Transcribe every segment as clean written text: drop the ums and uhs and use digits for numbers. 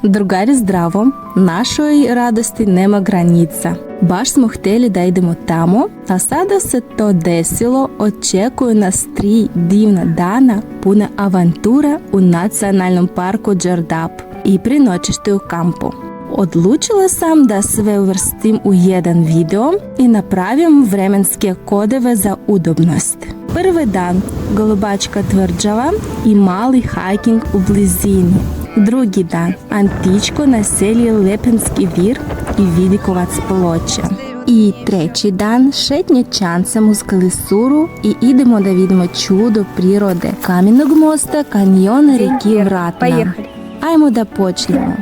Другари, здраво! Нашoj radosti nema granica. Baš smo htjeli da idemo tamo, a sada se to desilo. Očekuju nas 3 divna dana puna avantura u nacionalnom parku Đerdap i prenoćište u kampu. Odlučila sam da sve uvrstim u jedan video i napravim vremenske kodove za udobnost. Prvi dan Golubačka tvrđava i mali hiking u blizini. Drugi dan antičko naselje Lepenski vir i Vidikovac Ploče. I treći dan šetnje čancem uz Klisuru i idemo da vidimo čudo prirode Kamenog mosta, kanjona rijeke Vratna. Ajmo da počnemo.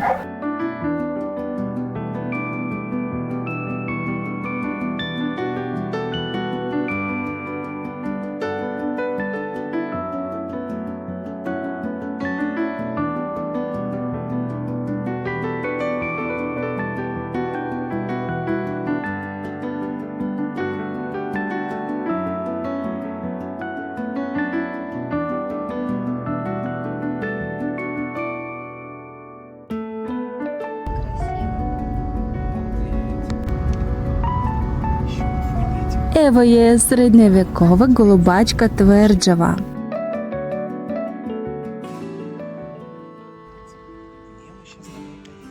Evo je srednjevekova Golubačka tvrđava.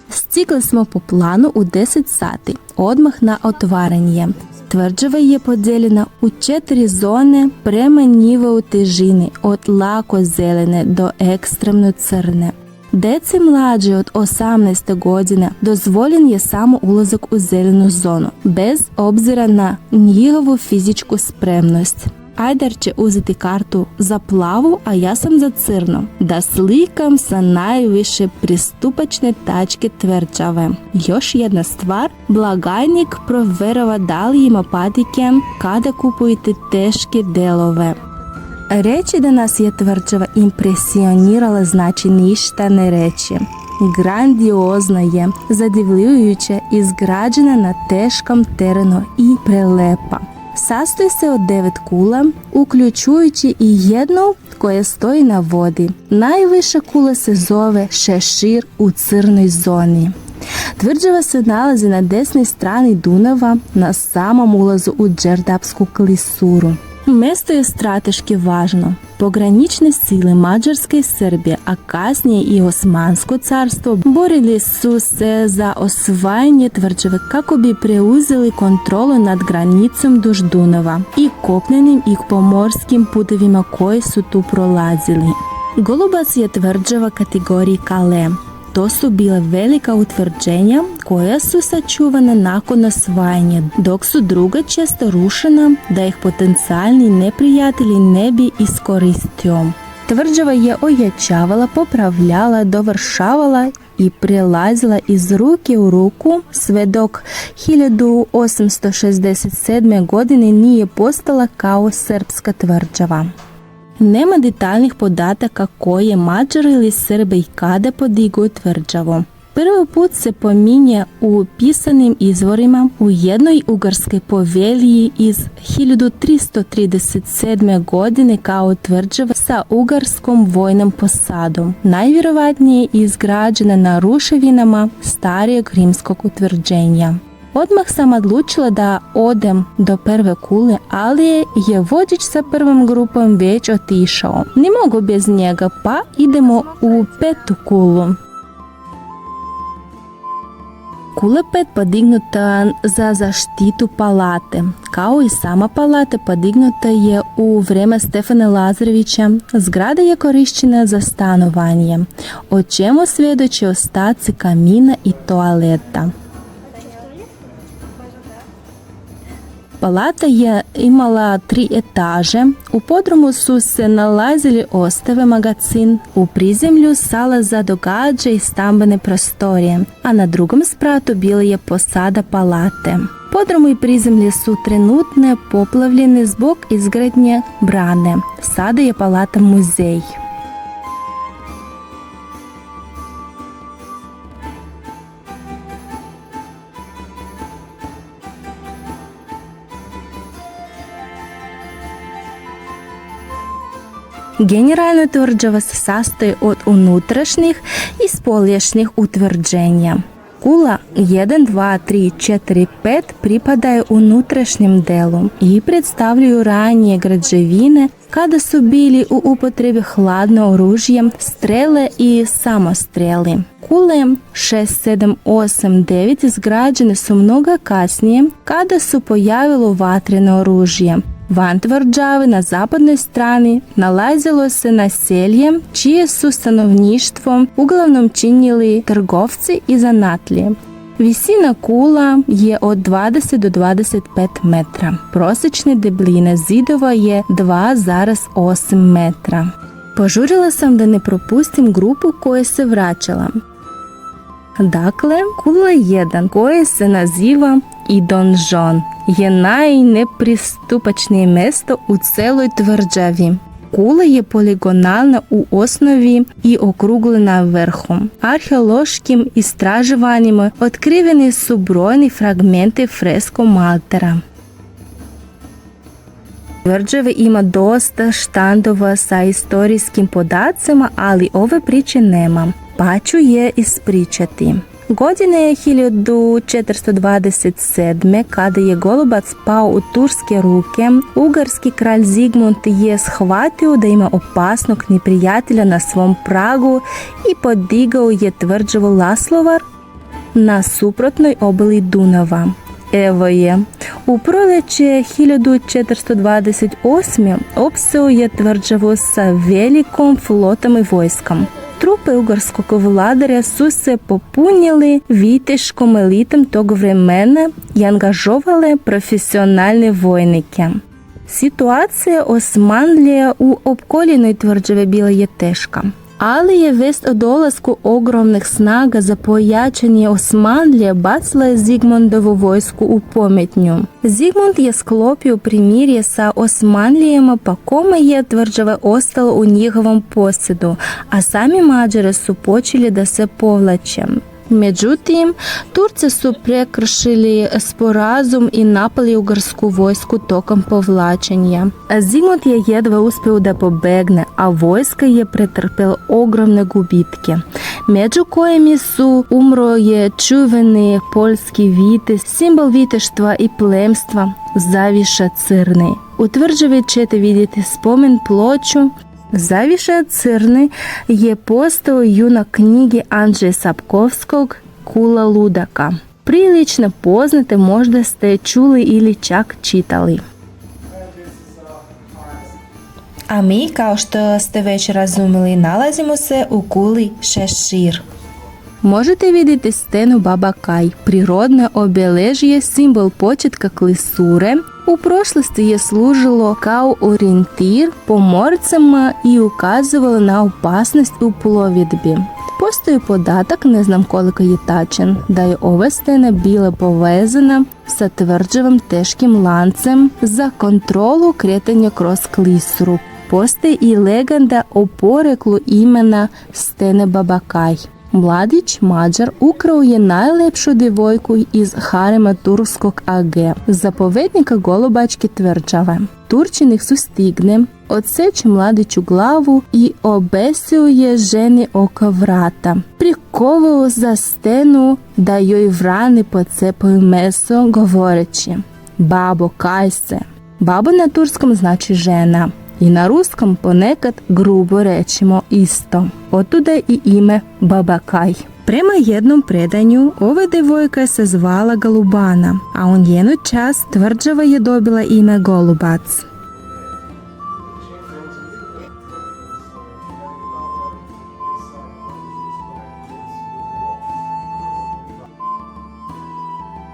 Stigli smo po planu u 10 sati, odmah na otvaranje. Tvrđava je podijeljena u 4 zone prema nivou težini, od lako zelene do ekstremno crne. Deci mlađi od 18 godina dozvoljen je samo ulazak u zelenu zonu, bez obzira na njihovu fizičku spremnost. Ajdar će uzeti kartu za plavu, a ja sam za crno, da slikam sa najviše pristupačne tačke tvrđave. Još jedna stvar, blagajnik provjerava da li ima patike kada kupujete teške delove. Reći da nas je tvrđava impresionirala znači ništa ne reći. Grandiozna je, zadivljujuće, izgrađena na teškom terenu i prelepa. Sastoji se od 9 kula, uključujući i jednu koja stoji na vodi. Najviša kula se zove Šešir u crnoj zoni. Tvrđava se nalazi na desnoj strani Dunava, na samom ulazu u Đerdapsku Klisuru. Mjesto je strateški važno. Pogranične sile Mađarske i Srbije, a kasnije i Osmansko carstvo, borili su se za osvajanje tvrđave kako bi preuzeli kontrolu nad granicom duž Dunava i kopnenim i pomorskim putevima koji su tu prolazili. Golubac je tvrđava kategorije Kale. To su bile velika utvrđenja koja su sačuvana nakon osvajanja, dok su druga često rušena da ih potencijalni neprijatelji ne bi iskoristio. Tvrđava je ojačavala, popravljala, dovršavala i prelazila iz ruke u ruku sve dok 1867. godine nije postala kao srpska tvrđava. Nema detaljnih podataka koje Mađari ili Srbe i kada podigu tvrđavu. Prvi put se pominje u pisanim izvorima u jednoj ugarskoj povelji iz 1337. godine kao tvrđava sa ugarskom vojnom posadom, najvjerovatnije izgrađena na ruševinama starijeg rimskog utvrđenja. Odmah sam odlučila da odem do prve kule, ali je vođić sa prvom grupom već otišao. Ne mogu bez njega, pa idemo u 5. kulu. Kula 5 podignuta za zaštitu palate. Kao i sama palata podignuta je u vrijeme Stefana Lazarevića. Zgrada je korišćena za stanovanje, o čemu svjedoče ostaci kamina i toaleta. Palata je imala 3 etaže, u podrumu su se nalazili ostave, magazin, u prizemlju sala za događaje i stambene prostorije, a na drugom spratu bila je posada palate. Podrumu i prizemlje su trenutno poplavljene zbog izgradnje brane. Sada je palata muzej. Генерально тверджава се sastoji od unutrašnjih i spoljašnjih utvrđenja. Kula 1, 2, 3, 4, 5 pripadaju unutrašnjem delu i predstavljaju ranije građevine kada su bili u upotrebi hladno oružje, strele i samostreli. Kule 6, 7, 8, 9 izgrađene su mnogo kasnije kada su pojavilo vatreno oružje. Van tvrđave na zapadnoj strani nalazilo se naselje čije su stanovništvo uglavnom činili trgovci i zanatlije. Visina kula je od 20 do 25 metra. Prosječne debljine zidova je 2,8 metra. Požurila sam da ne propustim grupu koja se vraćala. Dakle, kula 1 koja se naziva i donžon je najnepristupačnije mjesto u celoj tvrđavi. Kula je poligonalna u osnovi i okruglena vrhu. Arheološkim istraživanjima otkriveni su brojni fragmenti fresko maltera. Tvrđava ima dosta štandova sa istorijskim podacima, ali ove priče nema, pa ću je ispričati. Godine je 1427. kada je Golubac pao u turske ruke, ugarski kralj Zigmund je shvatio da ima opasnog neprijatelja na svom pragu i podigao je tvrđavu Laslovar na suprotnoj obali Dunava. Evo je, u proljeće 1428. opseo je tvrđavu sa velikom flotom i vojskom. Trupe ugarskog vladarja su se popunili viteškom elitom tog vremena i angažovale profesionalne vojnike. Situacija Osmanlije u opkoljenoj tvrđavi bila je teška. Ali je vest o dolasku ogromnih snaga za pojačanje Osmanlije bacila je Zigmundovu vojsku u pometnju. Zigmund je sklopio primirje sa Osmanlijama pa kome je tvrđava ostala u njihovom posjedu, a sami Mađari su počeli da se povlače. Međutim, Turci su prekršili sporazum i napali ugarsku vojsku tokom povlačenja. Zigmund je jedva uspio da pobegne, a vojska je pretrpela ogromne gubitke, među kojima su umro je čuveni poljski vitez, simbol viteštva i plemstva Zaviša Crni. U tvrđavi ćete vidjeti spomen ploču. Zaviša Crni je postao junak knjige Andrzeja Sapkovskog Kula ludaka. Prilično poznate, možda ste čuli ili čak čitali. A mi, kao što ste već razumjeli, nalazimo se u kuli Šešir. Možete vidjeti stenu Baba Kaj, prirodno obilježje, simbol početka klisure. U prošlosti je služilo kao orijentir pomorcima i ukazivalo na opasnost u plovidbi. Postoji podatak, ne znam koliko je tačan, da je ova stena bila povezana sa tvrđavom teškim lancem za kontrolu kretanja kroz klisuru. Postoji i legenda o poreklu imena stene Baba Kaj. Mladić Mađar ukrao je najlepšu djevojku iz harema turskog age, zapovednika Golubačke tvrđave. Turčin ih sustigne, odseče mladiću glavu i obesio je ženi oko vrata. Prikovao za stenu da joj vrani pocepaju meso, govoreći: "Babo, kaj se." Babo na turskom znači žena. I na ruskom ponekad grubo rečimo isto. Otuda i ime Baba Kaj. Prema jednom predanju, ova devojka se zvala Golubana, a u njenu čast tvrđava je dobila ime Golubac.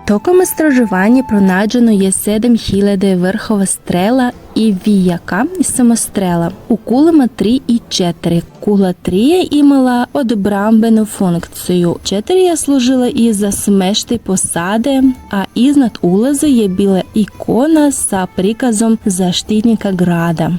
Tokom istraživanja pronađeno je 7000 vrhova strela i vijaka i samostrela u kulama 3 i 4. Kula 3 je imala odbrambenu funkciju, 4 je služila i za smještaj posade, a iznad ulaza je bila ikona sa prikazom zaštitnika grada.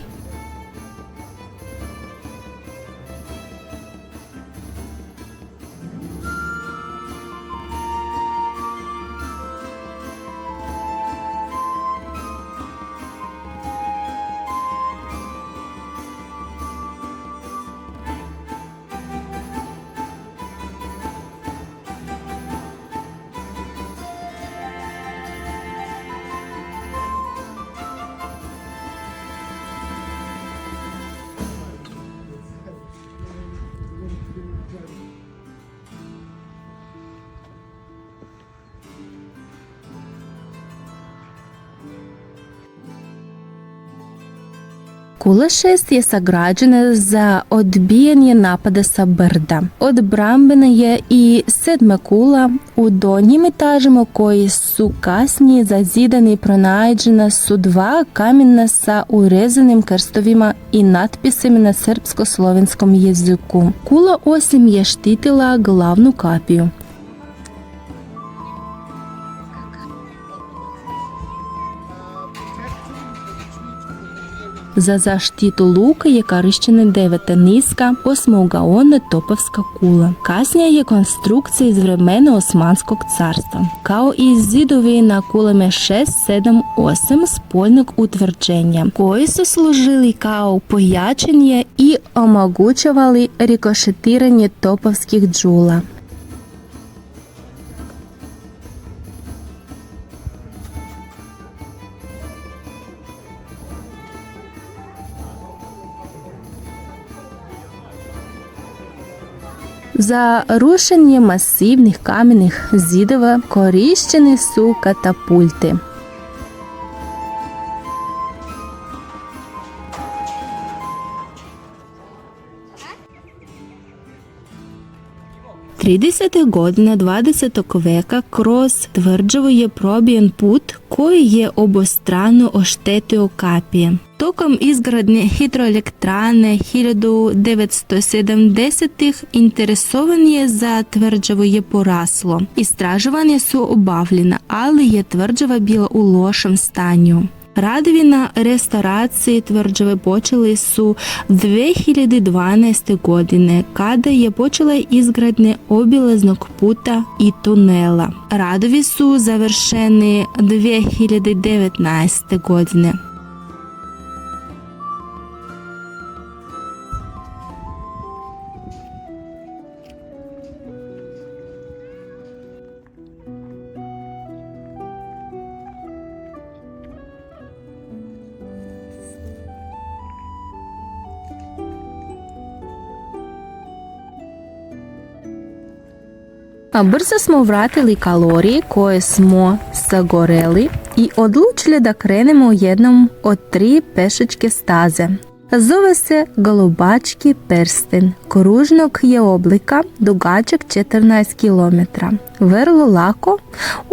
Kula 6 je sagrađena za odbijanje napada sa brda. Odbrambena je i 7. kula u donjim etažama koji su kasnije zazidani i pronađena su 2 kamena sa urezanim krstovima i natpisima na srpsko-slovenskom jeziku. Kula 8 je štitila glavnu kapiju. Za zaštitu luka je korištena 9. niska osmougaona topovska kula. Kasnije je konstrukcija iz vremena Osmanskog carstva, kao i zidovi na kulama 6, 7, 8 spoljnog utvrđenja, koji su služili kao pojačanje i omogućavali rikošetiranje topovskih đula. Za rušenje masivnih kamenih zidova korištene su katapulte. Tridesetih godina 20. veka kroz tvrđavu je probijen put koji je obostrano oštetio kapije. Tokom izgradnje hidroelektrane 1970-ih interesovanje za tvrđavu je poraslo. Istraživanja su obavljena, ali je tvrđava bila u lošem stanju. Radovi na restauraciji tvrđave počeli su 2012. godine kada je počela izgradnja obilaznog puta i tunela. Radovi su završeni 2019. godine. Brzo smo vratili kalorije koje smo sagoreli i odlučili da krenemo jednom od 3 pešačke staze. Zove se Golubački prsten. Kružnog je oblika, dugačak 14 km. Vrlo lako,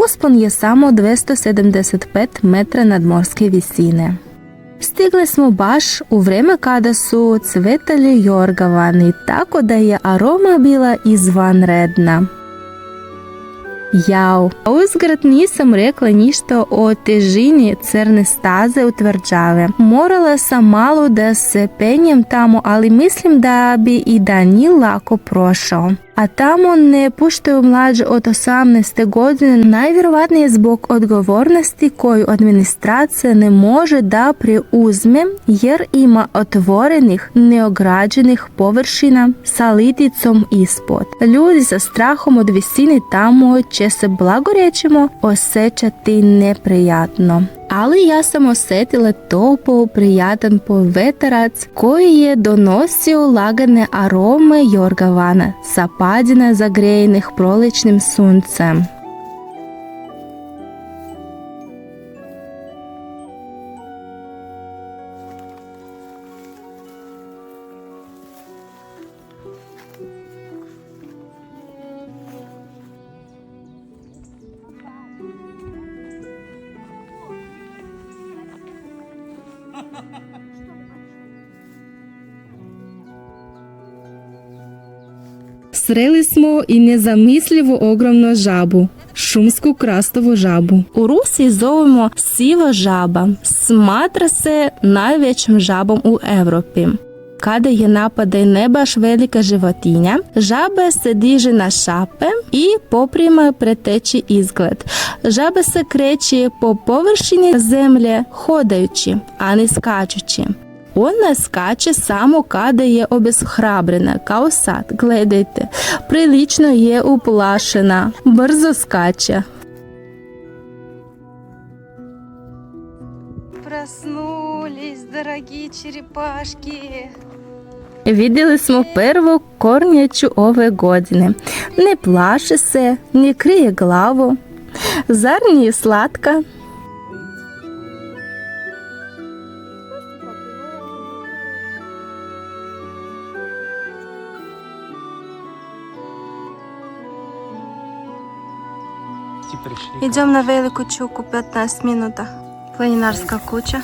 uspon je samo 275 metra nadmorske visine. Stigli smo baš u vrijeme kada su cvetali jorgavani, tako da je aroma bila izvanredna. Jao, uzgred nisam rekla ništa o težini crne staze u tvrđave. Morala sam malo da se penjem tamo, ali mislim da bi i Danil lako prošao. A tamo ne puštaju mlađe od 18. godine, najvjerovatnije zbog odgovornosti koju administracija ne može da preuzme jer ima otvorenih, neograđenih površina sa liticom ispod. Ljudi sa strahom od visine tamo će se, blago rečemo, osjećati neprijatno. Ali ja sam osjetila topao, prijatan povetarac koji je donosio lagane arome jorgavana sa padina zagrejenih proljećnim suncem. Sreli smo i nezamislivo ogromnu žabu, šumsku krastovu žabu. U Rusiji zovemo siva žaba. Smatra se najvećom žabom u Europi. Kada je napada ne baš velika životinja, žaba se diže na šape i poprima preteći izgled. Žaba se kreće po površini zemlje hodajući, a ne skačući. Ona skače samo kada je obeshrabrena, kao sad, gledajte, prilično je uplašena, brzo skače. Проснулись, дорогие черепашки. Vidjeli smo prvu kornjaču ove godine. Ne plaši se, ne krije glavu. Zar nije slatka? пришли. Идем на Велику Чуку 15 минут. Планинарська куча.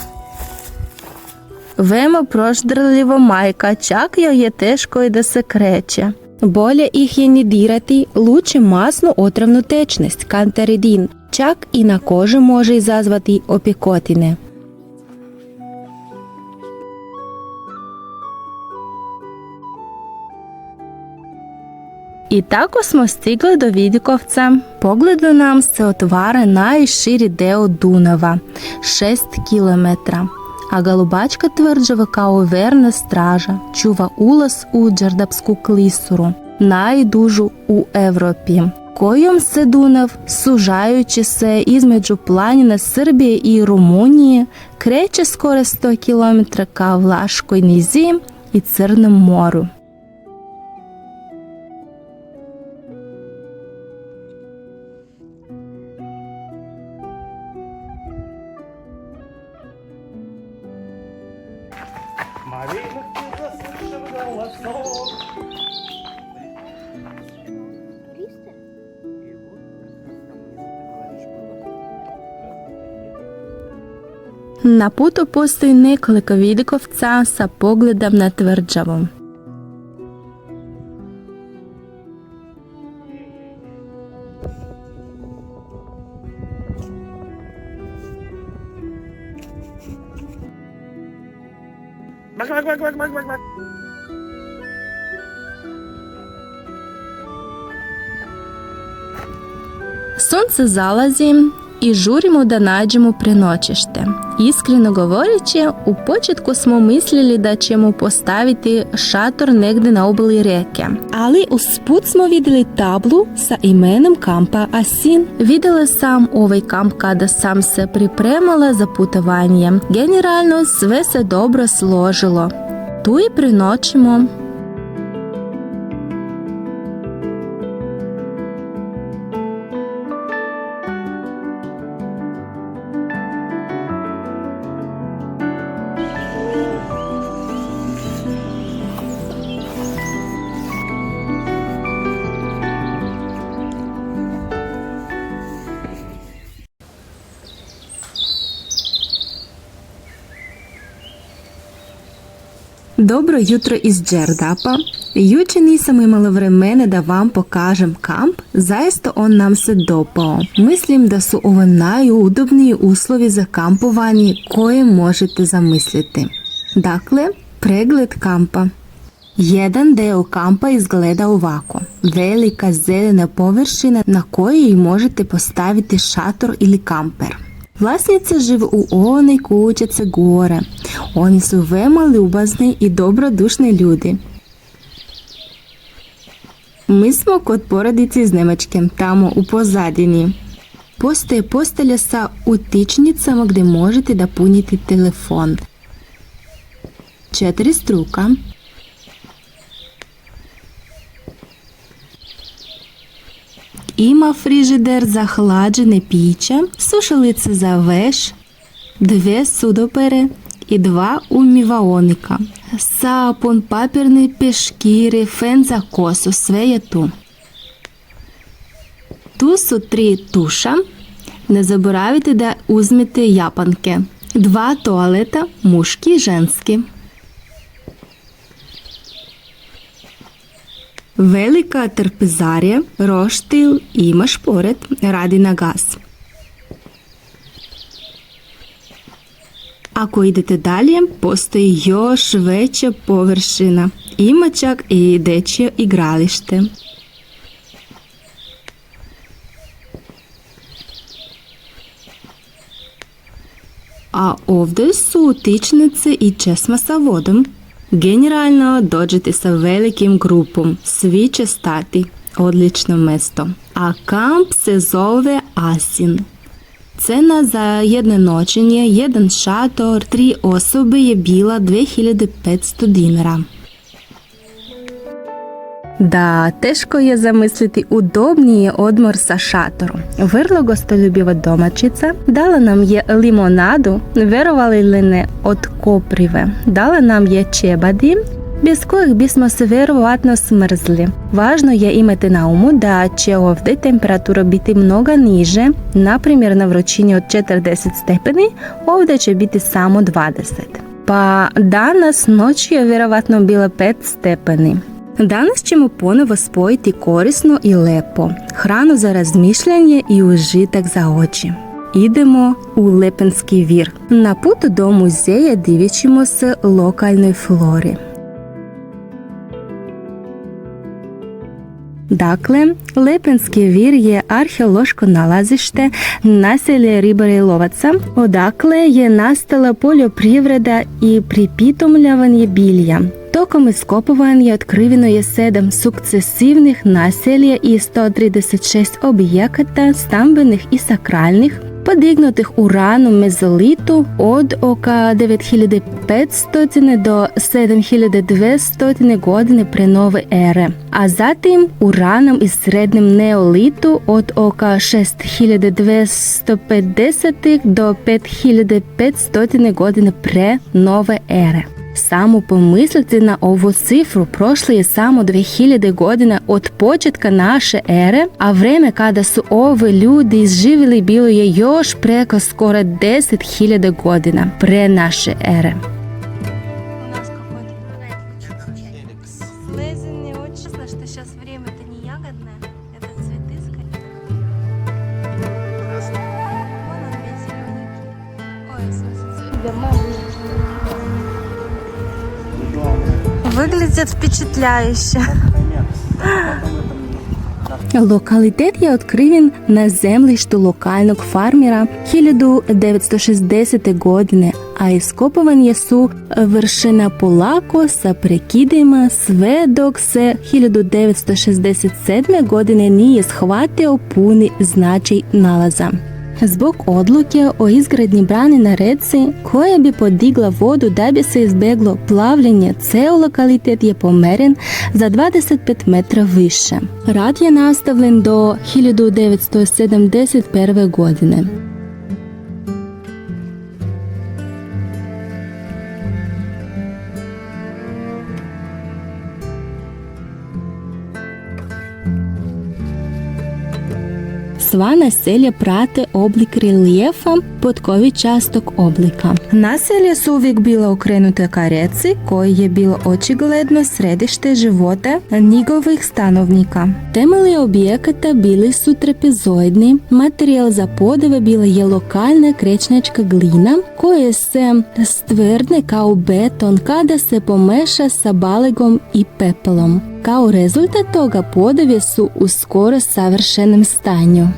Вема прождрливо майка, чак je teško i da se kreće. Bolje ih je ne dirati, luče masnu otrovnu tečnost, kantaridin, čak i na koži može izazvati opekotine. I tako smo stigli do Vidikovca. Pogledu nam se otvara najširi deo Dunava, 6 km, a Galubačka tvrđava kao verna straža čuva ulaz u Đerdapsku klisuru, najdužu u Europi, kojom se Dunav, sužajući se između planina Srbije i Rumunije, kreće skoro 100 km ka Vlaškoj niziji i Crnom moru. Марина, ты заслышала голосок. Na putu postoji nekoliko vidikovca sa pogledom na tvrđavu. Bak, bak, bak, bak, bak, bak, bak. Sunce zalazi i žurimo da nađemo prenoćište. Iskreno govoreći, u početku smo mislili da ćemo postaviti šator negdje na obali rijeke. Ali usput smo vidjeli tablu sa imenom kampa Asin. Vidjela sam ovaj kamp kada sam se pripremala za putovanje. Generalno sve se dobro složilo. Tu i prenoćimo. Dobro jutro iz Đerdapa. Juče nisam imala vremena da vam pokažem kamp, zaista on nam se dopao. Mislim da su ovo najudobniji uslovi za kampovanje koje možete zamisliti. Dakle, pregled kampa. Jedan deo kampa izgleda ovako. Velika zelena površina na kojoj možete postaviti šator ili kamper. Vlasnica žive u onoj kućice gore. Oni su veoma ljubazni i dobrodušni ljudi. Mi smo kod porodice iz Njemačke, tamo u pozadini. Postoje postelja sa utičnicama gdje možete da punite telefon. 4 struka. Ima frižider za hlađene pića, sušalice za veš, 2 sudopere i 2 umivaonika. Sapun, papirne peškire, fen za kosu, sve je tu. Tu su 3 tuša. Ne zaboravite da uzmete japanke. 2 toaleta, muški i ženski. Velika trpezarija, roštilj ima šporet, radi na gas. Ako idete dalje, postoji još veća površina. Ima čak i dečje igralište. A ovdje su utičnice i česma sa vodom. Generalno dođete sa velikim grupom, svi će stati, odlično mjesto. A kamp se zove Asin. Cena za jedno noćenje, jedan šator, 3 osobe je bila 2500 dinara. Da, teško je zamisliti udobniji odmor sa šatorom. Vrlo gostoljubiva domaćica dala nam je limonadu, verovali li ne, od koprive. Dala nam je čebadi, bez kojih bismo se vjerovatno smrzli. Važno je imati na umu da će ovdje temperatura biti mnogo niže, na primjer na vrućini od 40 stepeni, ovdje će biti samo 20. Pa danas noć je vjerovatno bila 5 stepeni. Danas ćemo ponovo spojiti korisno i lepo, hranu za razmišljanje i užitak za oči. Idemo u Lepenski vir. Na putu do muzeja divit ćemo se lokalnoj flori. Dakle, Lepenski vir je arheološko nalazište naselje ribara i lovaca, odakle je nastala poljoprivreda i pripitomljavanje bilja. Tokom iskopavanja otkriveno je 7 sukcesivnih naselja i 136 objekata stambenih i sakralnih, podignutih u ranom mezolitu od oko 9500 do 7200 godine pre nove ere, a zatim u ranom i srednjem neolitu od oko 6250 do 5500 godine pre nove ere. Samo pomislite na ovu cifru, prošlo je samo 2000 godina od početka naše ere, a vreme kada su ovi ljudi izživjeli bilo je još preko skoro 10.000 godina pre naše ere. У нас какой-то слезенный очень. Что сейчас время-то не ягодное, это цветы скорее. Вон он весь зелененький. Ой, в смысле цвет. Выглядит впечатляюще. Локалітет є відкривен на землищу локального фармера 1960 godine, a iskopavanje su vršena polako sa prekidima sve dok se 1967. godine nije shvatio puni značaj nalaza. Zbog odluke o izgradnji brane na reci koja bi podigla vodu da bi se izbjeglo plavljenje, ceo lokalitet je pomeren za 25 metra više. Rad je nastavljen do 1971. godine. Sva naselja prate oblik relijefa potkovičastog oblika. Naselja su uvijek bila okrenuta ka reci, koji je bilo očigledno središte života njihovih stanovnika. Temelji objekata bili su trapezoidni, materijal za podove bila je lokalna krečnjačka glina, koja se stvrdne kao beton kada se pomeša sa balegom i pepelom. Kao rezultat toga podovi su u skoro savršenom stanju.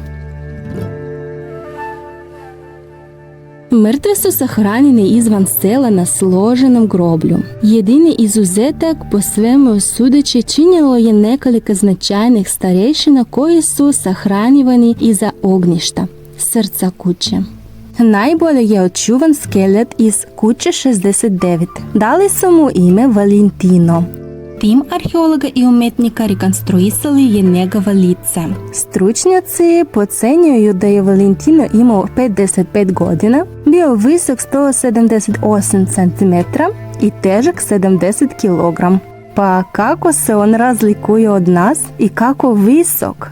Mrtve su sahranjene izvan sela na složenom groblju. Jedini izuzetak po svemu sudeći činilo je nekoliko značajnih starešina koji su sahranjivani iza ognjišta, srca kuće. Najbolje je očuvan skelet iz kuće 69. Dali su mu ime Valentino. Tim arheologa i umetnika rekonstruisali je njegova lice. Stručnjaci pocenjuju da je Valentino imao 55 godina, bio visok 178 cm i težak 70 kg. Pa kako se on razlikuje od nas i kako visok?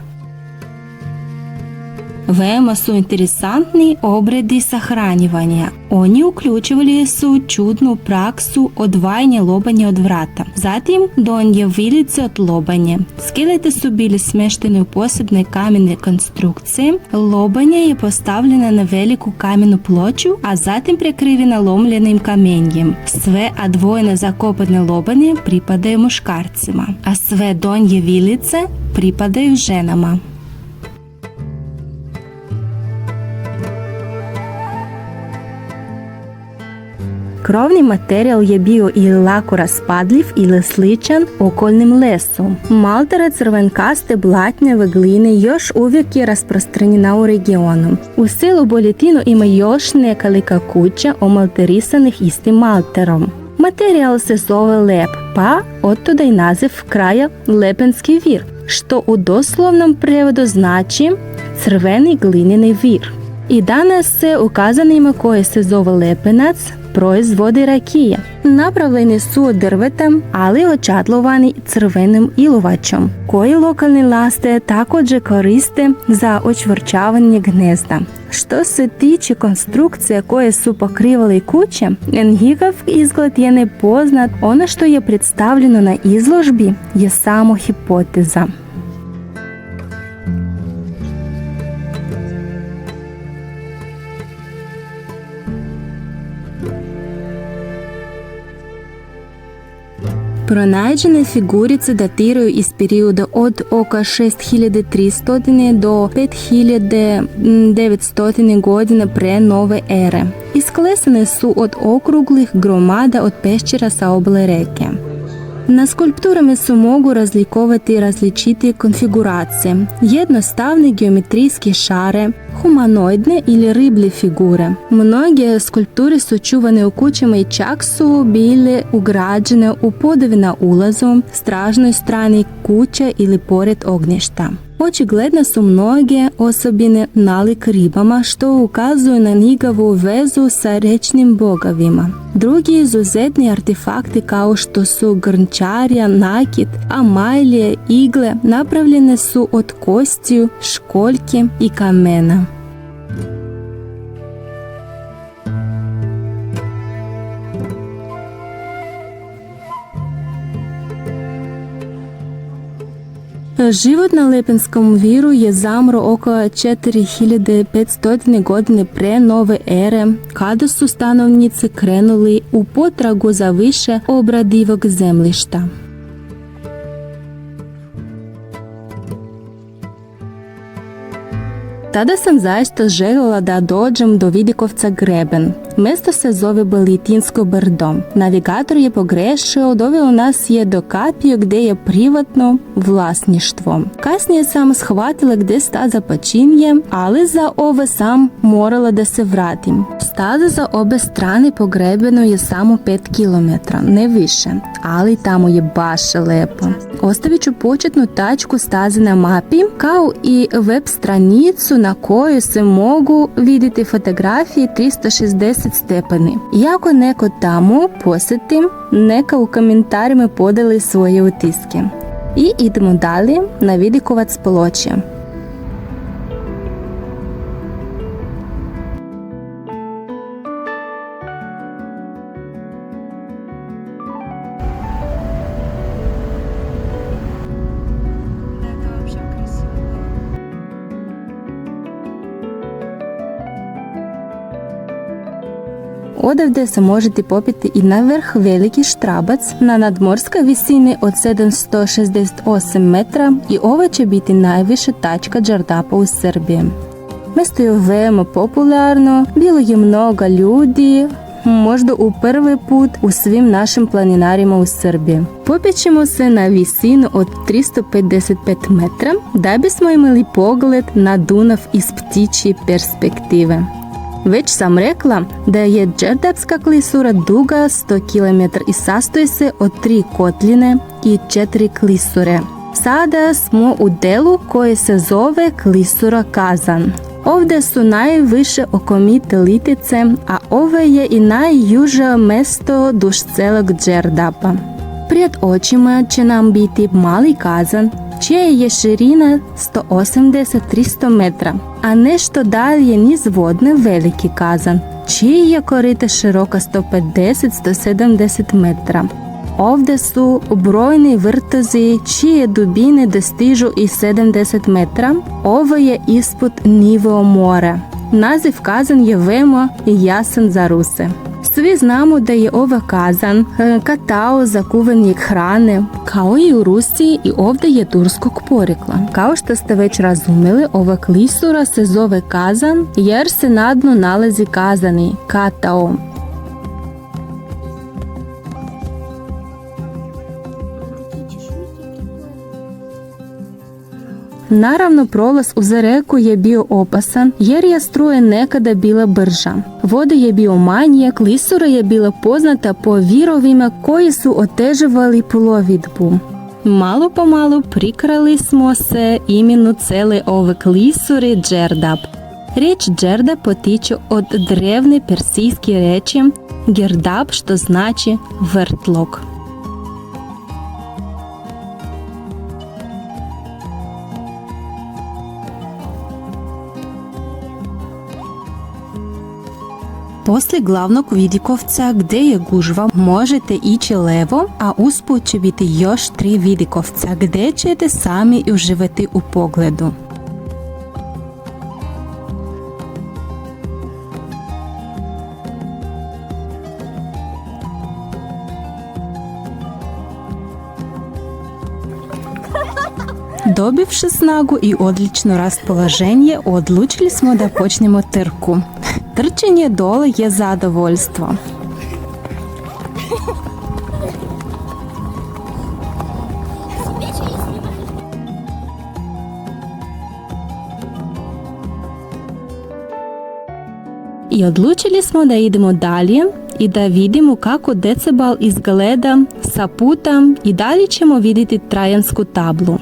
Veoma su interesantni obredi sahranjivanja. Oni uključivali su čudnu praksu odvajanja lobanje od vrata. Zatim donje vilice od lobanje. Skelete su bili smješteni u posebne kamene konstrukcije. Lobanje je postavljena na veliku kamenu ploču, a zatim prekrivena lomljenim kamenjem. Sve odvojene zakopane lobanje pripadaju muškarcima, a sve donje vilice pripadaju ženama. Krovni materijal je bio ili lako raspadljiv ili sličan okolnim lesu. Maltera crvenkaste blatnjave gline još uvijek je rasprostranjena u regionu. U selu Boletino ima još nekoliko kuća omalterisanih istim malterom. Materijal se zove lep, pa otuda i naziv kraja Lepenski vir, što u doslovnom prevodu znači crveni glineni vir. I danas se u kazanima koje se zove Lepenac proizvodi rakije. Napravljeni su od drveta, ali očatlovani crvenim ilovačom, koji lokalni laste također koriste za učvršćavanje gnezda. Što se tiče konstrukcije koje su pokrivali kuće, njihov izgled je nepoznat. Ono što je predstavljeno na izložbi je samo hipoteza. Pronađene figurice datiraju iz perioda od oko 6300 do 5900 godina pre nove ere. Isklesane su od okruglih gromada od peščera sa obale reke. Na skulpturama se mogu razlikovati različite konfiguracije, jednostavne geometrijske šare, humanoidne ili riblje figure. Mnoge skulpture su čuvane u kućama i čak su bile ugrađene u podove na ulazu, stražnoj strani kuće ili pored ognjišta. Očigledno su mnoge osobine nalik ribama, što ukazuje na njihovu vezu sa rečnim bogovima. Drugi izuzetni artefakti kao što su grnčarija, nakit, amalije, igle napravljene su od kostiju, školjki i kamena. Život na Lepenskom viru je zamro oko 4500 godine pre nove ere, kada su stanovnici krenuli u potragu za više obradivog zemljišta. Tada sam zaista željela da dođem do Vidikovca greben. Mjesto se zove Belitinsko brdo. Navigator je pogrešio, doveo nas je do kapije gdje je privatno vlasništvo. Kasnije sam shvatila gdje staza počinje, ali za ovo sam morala da se vratim. Staza za obe strane pogrebeno je samo 5 km, ne više, ali tamo je baš lepo. Ostavit ću početnu tačku staze na mapi, kao i web stranicu na kojoj se mogu vidjeti fotografije 360 stepeni. I ako neko tamo posjetim, neka u komentarima podeli svoje utiske. I idemo dalje na Vidikovac Ploče. Odavde se možete popiti i na vrh Veliki Štrabac na nadmorskoj visini od 768 metra i ovo će biti najviša tačka Đerdapa u Srbiji. Mjesto je veoma popularno, bilo je mnogo ljudi, možda u prvi put u svim našim planinarima u Srbiji. Popet ćemo se na visinu od 355 metra da bismo imali pogled na Dunav iz ptičje perspektive. Već sam rekla da je Đerdapska klisura duga 100 km i sastoji se od 3 kotline i 4 klisure. Sada smo u delu koji se zove klisura Kazan. Ovdje su najviše okomite litice, a ovo je i najjuže mjesto duž celog Đerdapa. Pred očima će nam biti Mali Kazan, čija je širina 180-300 metra, a dalje niz vodne Veliki Kazan, čiji je korita široka 150-170 metra. Ovdje su brojni vrtozi čije dubine dostižu i 70 metra. Ovo je ispod nivoa mora. Naziv Kazan je veoma jasan za Ruse. Svi znamo da je ova kazan katao za kuvanje hrane, kao i u Rusiji, i ovdje je turskog porekla. Kao što ste već razumjeli, ova klisura se zove kazan jer se na dnu nalazi kazani, katao. Naravno, prolaz uz reku je bio opasan jer je struja nekada bila brža. Voda je bio manje, klisura je bila poznata po virovima koji su otežavali plovidbu. Malo po malo prikrali smo se imenu cele ove klisure Đerdap. Riječ Đerdap potiče od drevne persijske riječi Гердаб, što znači vrtlog. Poslije glavnog vidikovca gdje je gužva možete ići levo, a usput će biti još 3 vidikovca gdje ćete sami uživati u pogledu. Dobivši snagu i odlično raspoloženje, odlučili smo da počnemo trku. Trčanje dole je zadovoljstvo. I odlučili smo da idemo dalje i da vidimo kako decibel izgleda sa puta i dalje ćemo vidjeti trajansku tablu.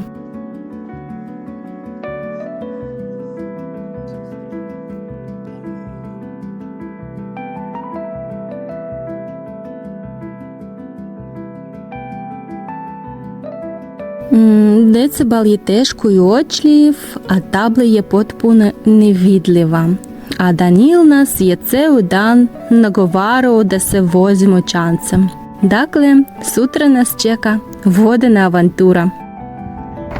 Decibel je teško i uočljiv, a tabla je potpuno nevidljiva. A Danil nas je ceo dan nagovarao da se vozimo čamcem. Dakle, sutra nas čeka vodena avantura.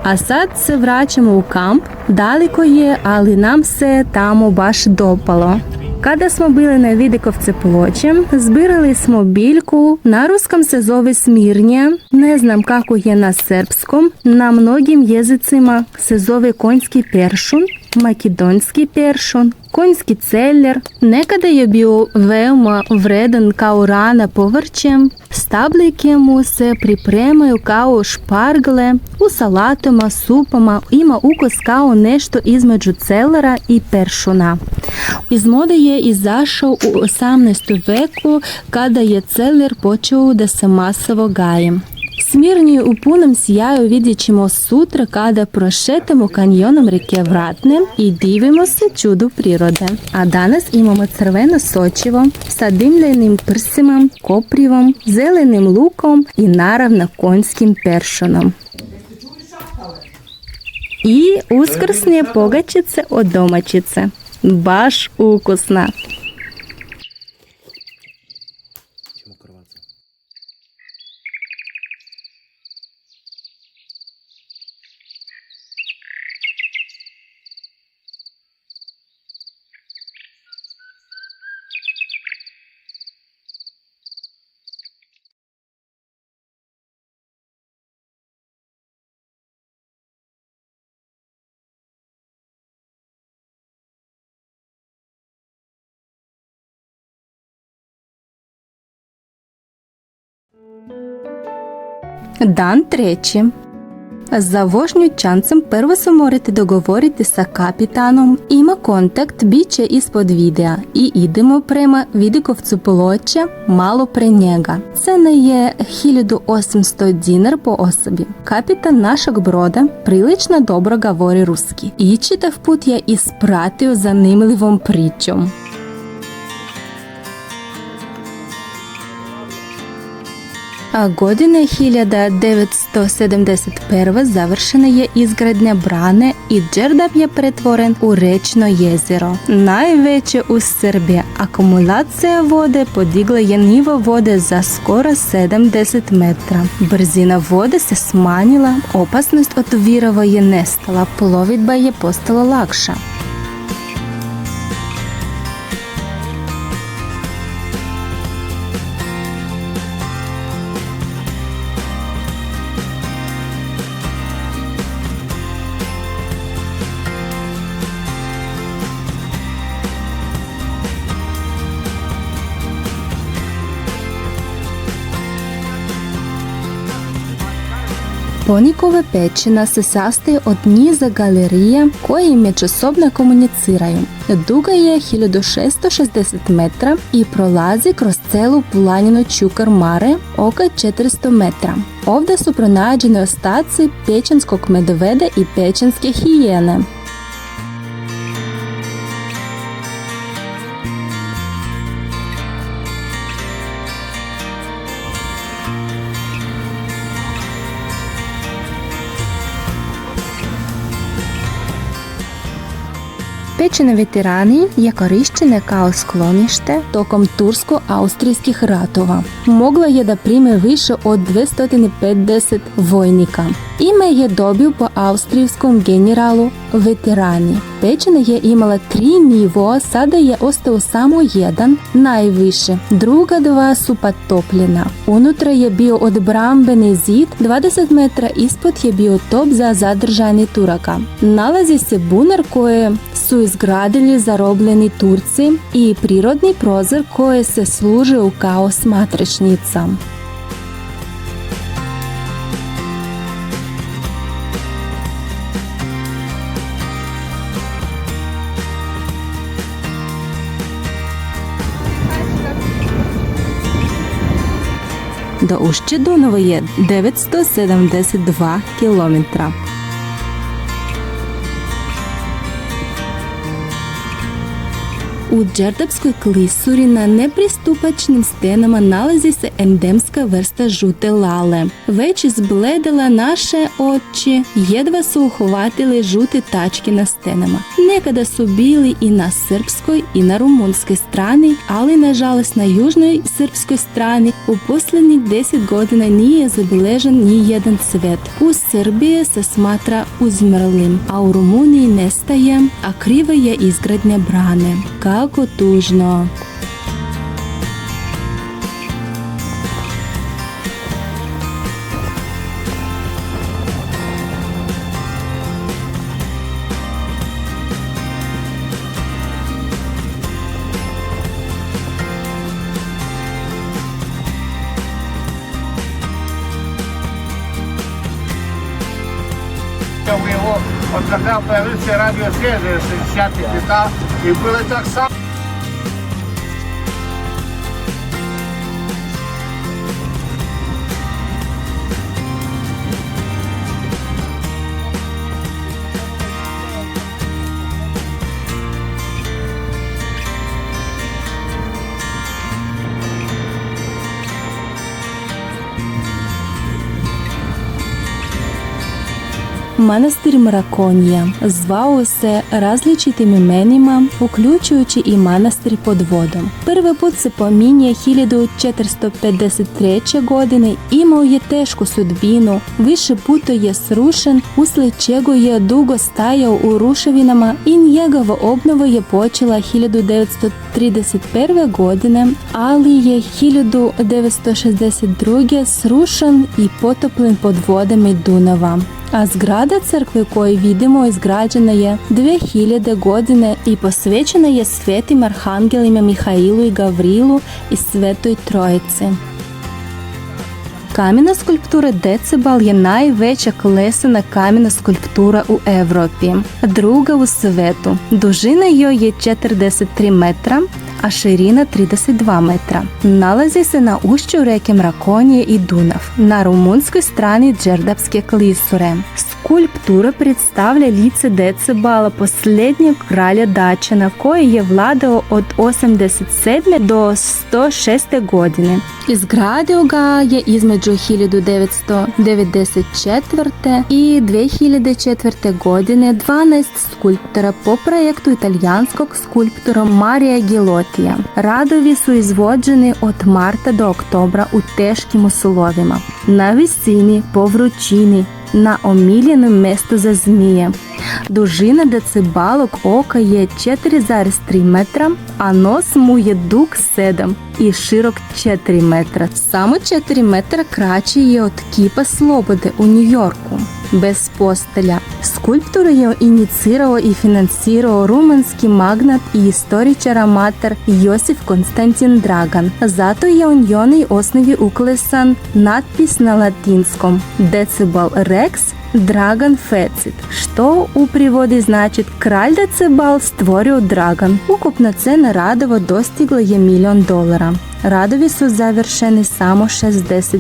A sad se vraćamo u kamp, daleko je, ali nam se tamo baš dopalo. Kada smo bili na Vidikovce ploče, zbirali smo biljku, na ruskom se zove smirnje, ne znam kako je na srpskom, na mnogim jezicima se zove konjski peršun, makedonski peršun, konjski celer. Nekada je bio veoma vredan kao rana povrće, stabljike mu se pripremaju kao špargle, u salatama, supama, ima ukus kao nešto između celera i peršuna. Iz mode je izašao u 18. veku kada je celer počeo da se masovo gaji. Smirnju u punom sjaju vidjet ćemo sutra kada prošetamo kanjonom rijeke Vratne i divimo se čudu prirode. A danas imamo crveno sočivo sa dimljenim prsima, koprivom, zelenim lukom i naravno konjskim peršunom. I uskrsne pogačice od domaćice. Baš ukusna. Dan 3. Za vožnju čamcem prvo se morate dogovoriti sa kapitanom, ima kontakt, bit će ispod videa i idemo prema Vidikovcu Ploče, malo pre njega. Cena je 1800 dinar po osobi. Kapitan našeg broda prilično dobro govori ruski i čitav put je ispratio zanimljivom pričom. A godine 1971. završena je izgradnja brane i Đerdap je pretvoren u rečno jezero, najveće u Srbiji. Akumulacija vode podigla je nivo vode za skoro 70 metra. Brzina vode se smanjila, opasnost od virova je nestala, plovidba je postala lakša. Ponikova pećina se sastoji od niza galerija koje međusobno komuniciraju. Duga je 1660 metra i prolazi kroz celu planinu Čukar Mare, oko 400 metra. Ovdje su pronađeni ostaci pečenskog medveda i pečenske hijene. Pečene veterani je korišćene kao sklonište tokom tursko-austrijskih ratova. Mogla je da prime više od 250 vojnika. Ime je dobio po austrijskom generalu veterani. Pećina je imala 3 nivoa, sada je ostao samo jedan, najviše. Druga dva su potopljena. Unutra je bio odbrambeni zid, 20 metra ispod je bio top za zadržanje Turaka. Nalazi se bunar koje su izgradili zarobljeni Turci i prirodni prozor koje se služio kao smatračnica. Do ušća Dunava je 972 km. U Đerdapskoj klisuri na nepristupačnim stenama nalazi se endemska vrsta žute lale. Već izbledela naše oči, jedva su uhvatili žute tačke na stenama. Nekada su bili i na srpskoj i na rumunskoj strani, ali nažalost na južnoj srpskoj strani u posljednjih 10 godina nije zabilježen ni jedan cvet. U Srbiji se smatra uzmrlim, a u Rumuniji nestaje, a kriva je izgradnja brane. Kako tužno. У его, вот когда появился радиосвязь 60-х годах, и было так само. Manastir Mrakonija zvao se različitim imenima, uključujući i manastir pod vodom. Prvi put se pominje 1453. godine, imao je tešku sudbinu, više puta je srušen, uslijed čega je dugo stajao u ruševinama i njegova obnova je počela 1931. godine, ali je 1962. srušen i potopljen pod vodama Dunava. A zgrada crkve koju vidimo izgrađena je 2000 godine i posvećena je svetim arhangelima Mihailu i Gavrilu i Svetoj Trojici. Kamena skulptura Decebal je najveća klesana kamena skulptura u Europi, druga u svetu. Dužina joj je 43 metra, a širina 32 metra. Nalazi se na ušću reke Mrakonije i Dunav, na rumunskoj strani Đerdapske klisure. Skulptura predstavlja lice Decebala, posljednjeg kralja Dačana, koji je vladao od 87. do 106. godine. Izgradio ga je između 1994. i 2004. godine 12 skulptora po projektu italijanskog skulptora Marija Gilotija. Radovi su izvođeni od marta do oktobra u teškim uslovima, na visini, po vrućini, na omiljenom mjestu za zmije. Dužina Decebalog oka je 4,3 metra, a nos mu je dug 7 i širok 4 metra. Samo 4 metra kraći je od kipa Slobode u New Yorku, bez postelja. Skulpturu je inicirao i financirao rumunski magnat i istoričar amater Josip Konstantin Dragan. Zato je u njenoj osnovi uklesan natpis na latinskom Decebal Rex Dragan Fecit, što u privodi znači kralj Decebal stvorio Dragan. Ukupna cena radova dostigla je $1 milion. Radovi su završeni samo 60%.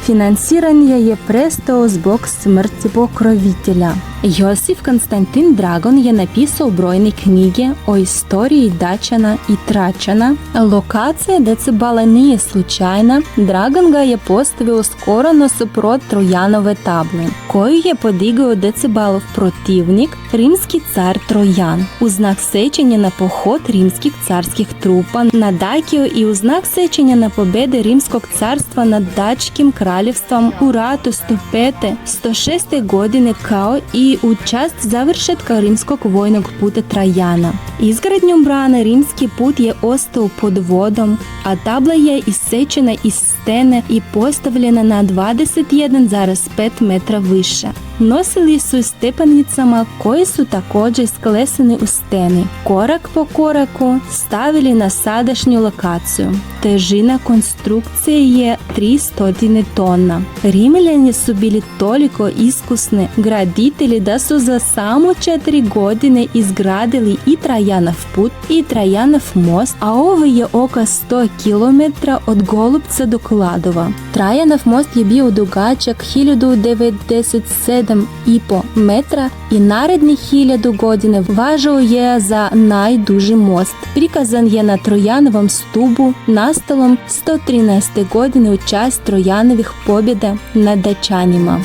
Financiranje je prestao zbog smrti pokrovitelja. Josif Konstantin Dragon je napisao brojne knjige o istoriji Dačana i Tračana. Lokacija Decibala nije slučajna, Dragon ga je postavio skoro nasuprot Trojanove table, koju je podigao Decibalov protivnik, rimski car Trojan. U znak sećanja na pohod rimskih carskih trupa na Dakiju i u znak sećanja na pobjede Rimskog carstva nad Dačkim kraljevstvom u ratu 105. 106. godine kao i u čast završetka rimskog vojnog puta Trajana. Izgradnjom brane rimski put je ostao pod vodom, a tabla je isečena iz stene i postavljena na 21,5 metra više. Nosili su stepenicama koje su također sklesene u steni. Korak po koraku stavili na sadašnju lokaciju. Težina konstrukcije je 300 tona. Rimljani su bili toliko iskusni graditelji da su za samo 4 godine izgradili i Trajanov put i Trajanov most, a ovo je oko 100 km od Golupca do Kladova. Trajanov most je bio dugačak 1097,5 metra i narednih 1000 godina važao je za najduži most. Prikazan je na Trojanovom stubu nastalom 113. godine u čast Trojanovih pobjeda nad Dačanima.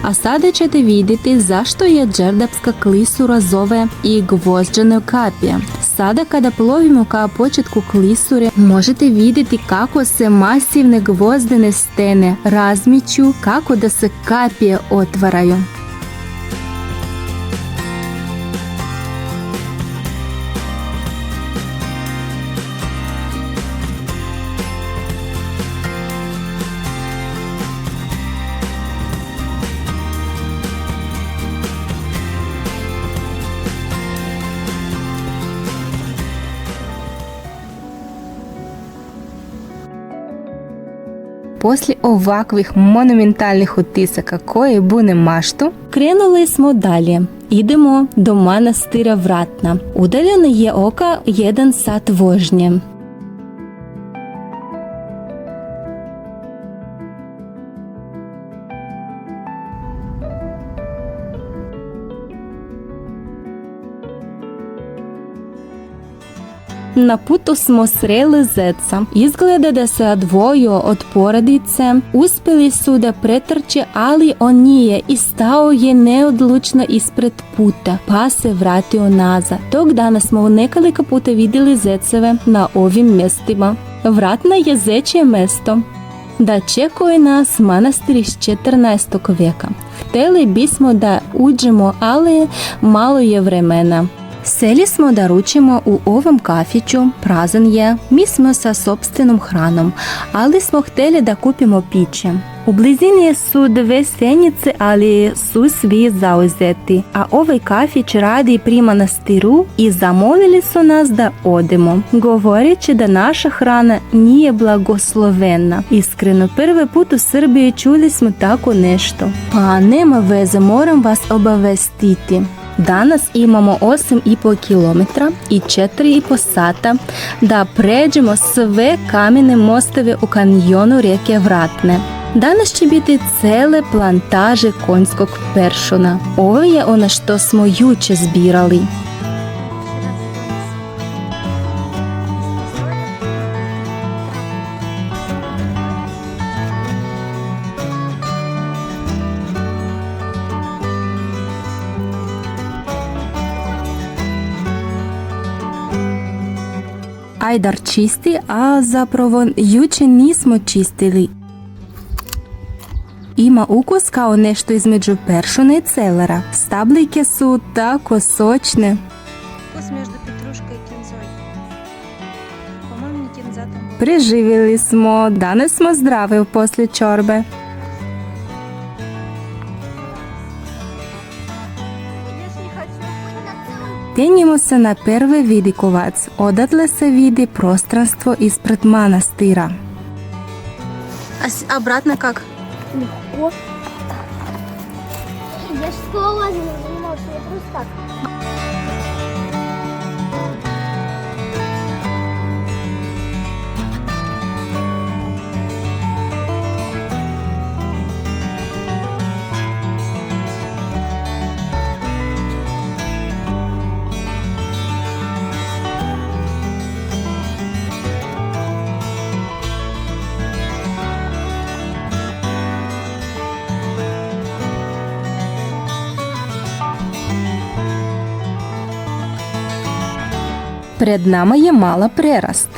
A sada ćete vidjeti zašto je Đerdapska klisura zove i Gvozđane kapije. Sada kada plovimo ka početku klisure možete vidjeti kako se masivne gvozdene stene razmiču, kako da se kapije otvaraju. Poslije ovakvih monumentalnih utisaka koje bune maštu, krenuli smo dalje. Idemo do manastira Vratna. Udaljeno je oko 1 sat vožnje. Na putu smo sreli zeca. Izgleda da se odvojio od porodice. Uspjeli su da pretrče, ali on nije i stao je neodlučno ispred puta, pa se vratio nazad. Tog dana smo nekoliko puta vidjeli zeceve na ovim mjestima. Vratna je zečje mjesto. Da čekuje nas manastir iz 14. vijeka. Htjeli bismo da uđemo, ali malo je vremena. Seli smo da ručimo u ovom kafiću, prazan je, mi smo sa sopstvenom hranom, ali smo htjeli da kupimo piće. U blizini su 2 stjenjice, ali su svi zauzeti, a ovaj kafić radi pri manastiru i zamolili su nas da odemo, govoreći da naša hrana nije blagoslovena. Iskreno, prvi put u Srbiji čuli smo tako nešto. Pa nema veze, moram vas obavestiti. Danas imamo 8,5 km i 4,5 sata da pređemo sve kamene mostove u kanjonu rijeke Vratne. Danas će biti cele plantaže konjskog peršuna. Ovo je ono što smo juče zbirali. Ajdar čisti, a zapravo juče nismo čistili. Ima ukus kao nešto između peršuna i celera. Stabljike su tako sočne. Вкус между петрушкой и кинзой. По-моему, не кинза там. Preživjeli smo, danas smo zdravi poslije čorbe. Я ж не хочу. Penjemo na prvi vidikovac, odatle se vidi prostranstvo ispred manastira. А обратно как? Легко. Я ж скалолазила, занималась, я просто так. Перед нами є мала прирост.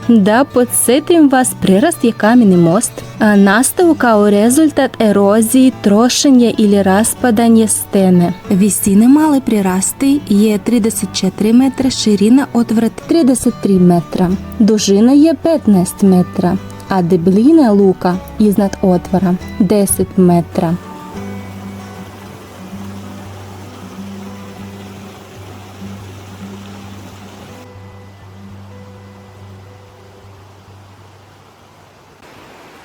Да podsjetim vas, prirast je kameni most, a nastao kao rezultat eroziji, trošenja ili raspadanje stene. Visine male prirasti je 34 metra, širina otvrta 33 metra, dužina je 15 metra, a debljina luka iznad otvora 10 metra.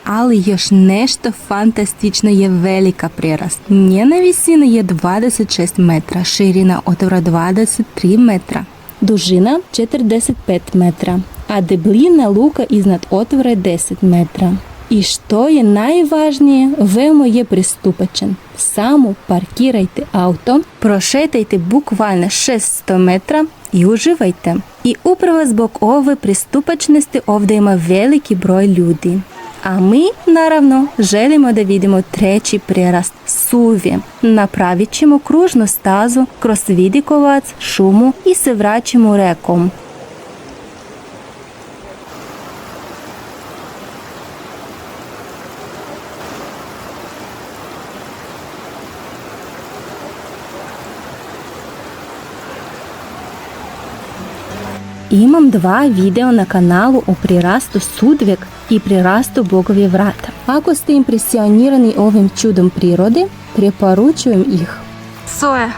Ali još nešto fantastično je velika prirast. Njena visina je 26 metra, širina otvora 23 metra, dužina 45 metra, a debljina luka iznad otvora je 10 metra. I što je najvažnije, veoma je pristupačan. Samo parkirajte auto, prošetajte bukvalno 600 metra i uživajte. I upravo zbog ove pristupačnosti ovdje ima veliki broj ljudi. A mi, naravno, želimo da vidimo treći prirast Suvi. Napravit ćemo kružnu stazu kroz Vidikovac, šumu i se vraćamo rekom. Imam 2 video na kanalu o prirastu Sudvik i prirastu Bogovje vrata. Ako ste impresionirani ovim čudom prirode, preporučujem ih. Соя.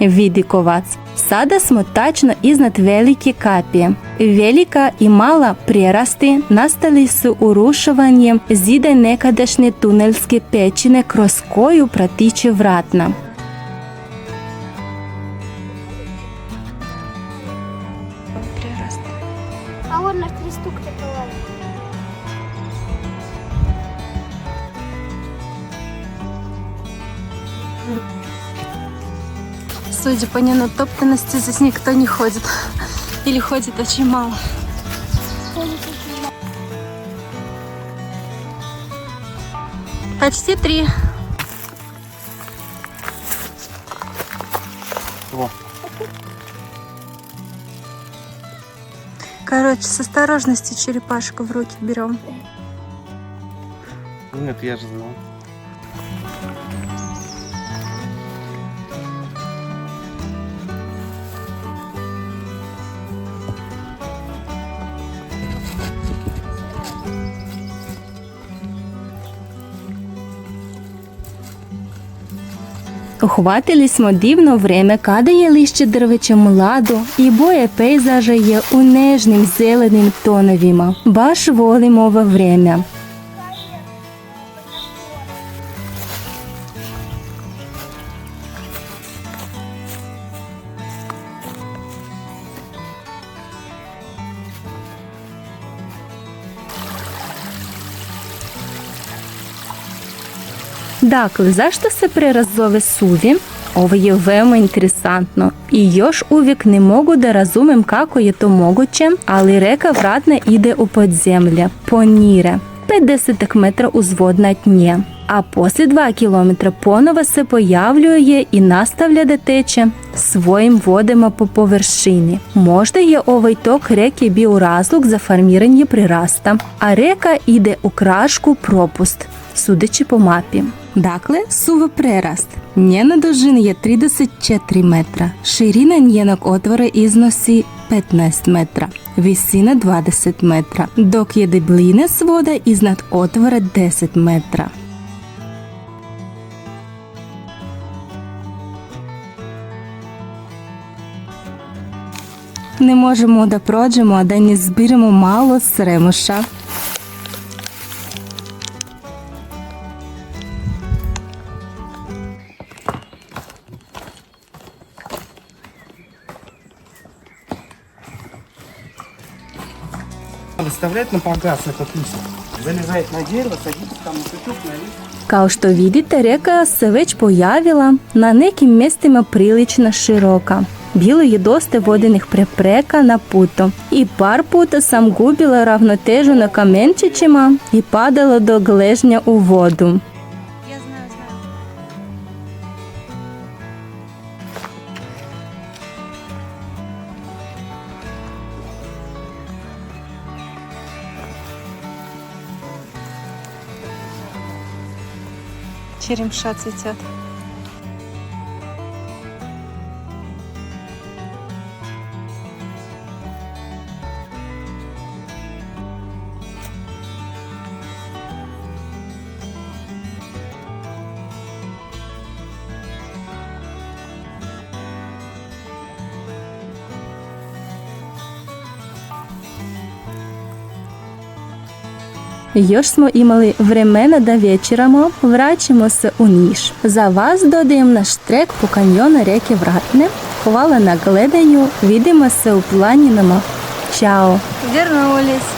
Vidikovac. Sada smo tačno iznad Velike kapije. Velika i mala prirasti nastali su urušavanjem zida nekadašnje tunelske pećine kroz koju pratiče Vratna. Прирост. А вот наш 3 штук такого. Судя по ненатоптанности, здесь никто не ходит. Или ходит очень мало. Почти 3. Во. Короче, с осторожностью черепашку в руки берем. Нет, я же знал. Uhvatili smo divno vrijeme kada je lišće drveća mlado i boje pejzaža je u nežnim zelenim tonovima. Baš volim ovo vrijeme. Dakle, zašto se prirast zove Suvi? Ovo je veoma interesantno i još uvijek ne mogu da razumem kako je to moguće, ali reka Vratna ide u podzemlje, po Nire, 50 metra uzvod nad nje, a poslije 2 km ponovo se pojavljuje i nastavlja da teče svojim vodama po površini. Možda je ovaj tok reke bio razlog za formiranje prirasta, a reka ide u krašku propust, sudeći po mapi. Dakle, Suva prirast. Njena dužina je 34 metra, širina njenog otvora iznosi 15 metra, висина 20 метра, док є деблина свода ізнад отвора 10 метра. Не можемо да проđemo, а да не зберемо мало сремуша. Выставлять на погас этот лист. Залезает на дерево, садится там на сучок, на лист. Kao što vidite, reka se već pojavila, na nekim mjestima prilično široka. Bilo je dosta vodenih prepreka na putu i par puta sam gubila ravnotežu na kamenčićima i padala do gležnja u vodu. Я знаю, знаю. Черемша цветет. Još smo imali vremena da večeramo, vraćamo se u Niš. Za vas dodajem naš trek po kanjonu reke Vratne. Hvala na gledanju, vidimo se u planinama. Ćao! Вернулись.